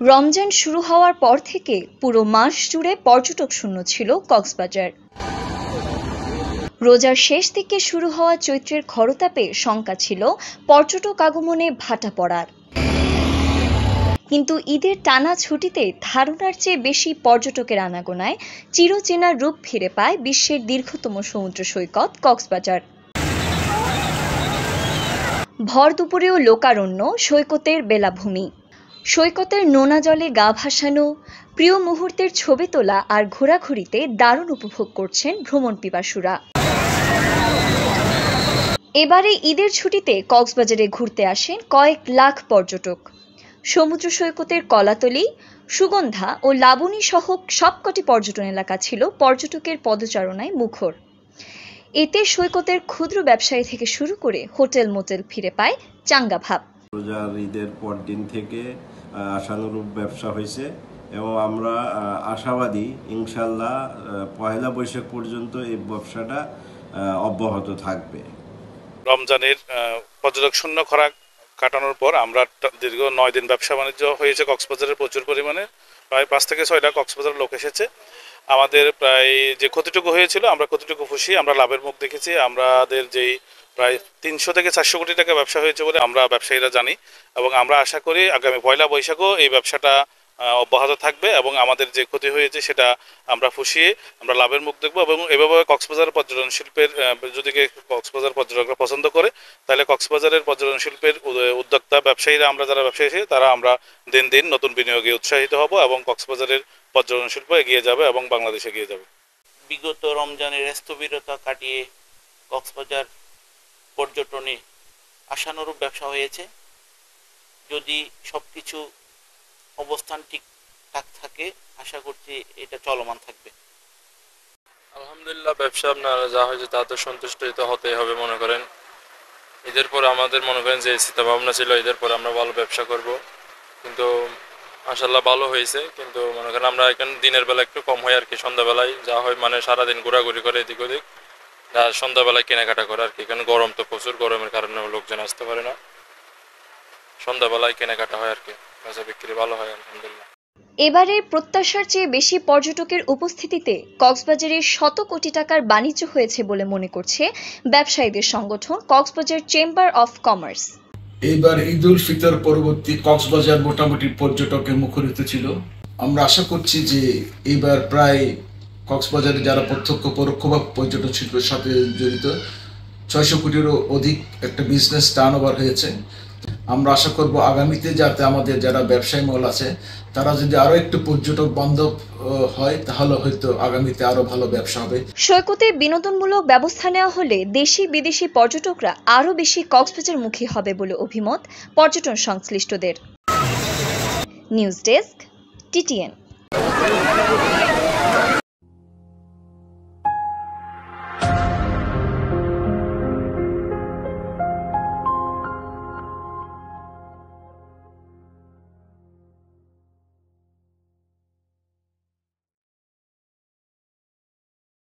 রমজান শুরু হওয়ার পর থেকে পুরো মাস জুড়ে পর্যটক শূন্য ছিল কক্সবাজার। রোজার শেষ থেকে শুরু হওয়া চৈত্রের খরতাপে শঙ্কা ছিল পর্যটক আগমনে ভাটা পড়ার। কিন্তু ঈদের টানা ছুটিতে ধারণার চেয়ে বেশি পর্যটকের আনাগোনায় চিরচেনা রূপ ফিরে পায় বিশ্বের দীর্ঘতম সমুদ্র সৈকত কক্সবাজার। ভর দুপুরেও লোকারণ্য সৈকতের বেলাভূমি। সৈকতের নোনা জলে গা ভাসানো, প্রিয় মুহূর্তের ছবি তোলা আর ঘোরাঘুরিতে দারুণ উপভোগ করছেন ভ্রমণ পিপাসুরা। এবারে ঈদের ছুটিতে কক্সবাজারে ঘুরতে আসেন কয়েক লাখ পর্যটক। সমুদ্র সৈকতের কলাতলি, সুগন্ধা ও লাবণী সহ সবকটি পর্যটন এলাকা ছিল পর্যটকের পদচারণায় মুখর। এতে সৈকতের ক্ষুদ্র ব্যবসায়ী থেকে শুরু করে হোটেল মোটেল ফিরে পায় চাঙ্গা ভাব। রোজার ঈদের পর দিন থেকে আশানুরূপ ব্যবসা হয়েছে এবং আমরা আশাবাদী ইনশাল্লাহ পয়লা বৈশাখ পর্যন্ত এই ব্যবসাটা অব্যাহত থাকবে। রমজানের পর্যটক শূন্য খরা কাটানোর পর আমরা দীর্ঘ 9 দিন ব্যবসা বাণিজ্য হয়েছে কক্সবাজারে প্রচুর পরিমাণে, প্রায় 5 থেকে 6টা কক্সবাজার লোক এসেছে। আমাদের প্রায় যে ক্ষতিটুকু হয়েছিল আমরা ক্ষতিটুকু খুশি, আমরা লাভের মুখ দেখেছি। আমাদের যেই প্রায় 300 থেকে 400 কোটি টাকা ব্যবসা হয়েছে বলে আমরা ব্যবসায়ীরা জানি এবং আমরা আশা করি আগামী পয়লা বৈশাখও এই ব্যবসাটা অব্যাহত থাকবে এবং আমাদের যে ক্ষতি হয়েছে সেটা আমরা ফুসিয়ে আমরা লাভের মুখ দেখব। এবং এভাবে কক্সবাজার পর্যটন শিল্পের যদি কক্সবাজার পর্যটকরা পছন্দ করে তাহলে কক্সবাজারের পর্যটন শিল্পের উদ্যোক্তা ব্যবসায়ীরা আমরা যারা ব্যবসায়ী আছি তারা আমরা দিন দিন নতুন বিনিয়োগে উৎসাহিত হব এবং কক্সবাজারের পর্যটন শিল্প এগিয়ে যাবে এবং বাংলাদেশ এগিয়ে যাবে। বিগত রমজানের স্থবিরতা কাটিয়ে কক্সবাজার পর্যটনে আশানুরূপ ব্যবসা হয়েছে। যদি সবকিছু অবস্থান ঠিকঠাক থাকে আশা করছি এটা চলমান থাকবে। আলহামদুলিল্লাহ, ব্যবসা আপনারা যা হয়েছে তাতে সন্তুষ্ট হতেই হবে। মনে করেন ঈদের পর আমাদের মনে করেন যে চিন্তা ভাবনা ছিল ঈদের পর আমরা ভালো ব্যবসা করব, কিন্তু মাশাআল্লাহ ভালো হয়েছে। কিন্তু মনে করেন আমরা এখন দিনের বেলা একটু কম হয় আর কি, সন্ধ্যাবেলায় যা হয় মানে সারাদিন ঘোরাঘুরি করে এদিক ওদিক, আর সন্ধ্যাবেলায় কেনাকাটা করে আর কি। এখানে গরম তো প্রচুর, গরমের কারণে লোকজন আসতে পারে না, সন্ধ্যাবেলায় কেনাকাটা হয় আর কি, বেচা বিক্রি ভালো হয় আলহামদুলিল্লাহ। এবারে প্রত্যাশার চেয়ে বেশি পর্যটকের উপস্থিতিতে কক্সবাজারে শত কোটি টাকার বাণিজ্য হয়েছে বলে মনে করছে ব্যবসায়ীদের সংগঠন কক্সবাজার চেম্বার অফ কমার্স। এইবার ঈদ উল ফিতর পরবর্তী কক্সবাজার মোটামুটি পর্যটকে মুখরিত ছিল। আমরা আশা করছি যে এইবার প্রায় কক্সবাজারে যারা প্রত্যক্ষ পরোক্ষভাবে পর্যটন শিল্পের সাথে জড়িত 600 কোটিরও অধিক একটা বিজনেস টার্নওভার হয়েছে। আমরা আশা করব আগামীতে যাতে আমাদের যারা ব্যবসায়ী মহল আছে তারা যদি আরো একটু পর্যটক বান্ধব হয় তাহলে হয়তো আগামীতে আরো ভালো ব্যবসা হবে। সৈকতে বিনোদনমূলক ব্যবস্থা নেওয়া হলে দেশি বিদেশি পর্যটকরা আরো বেশি কক্সবাজার মুখী হবে বলে অভিমত পর্যটন সংশ্লিষ্টদের। News desk, TTN।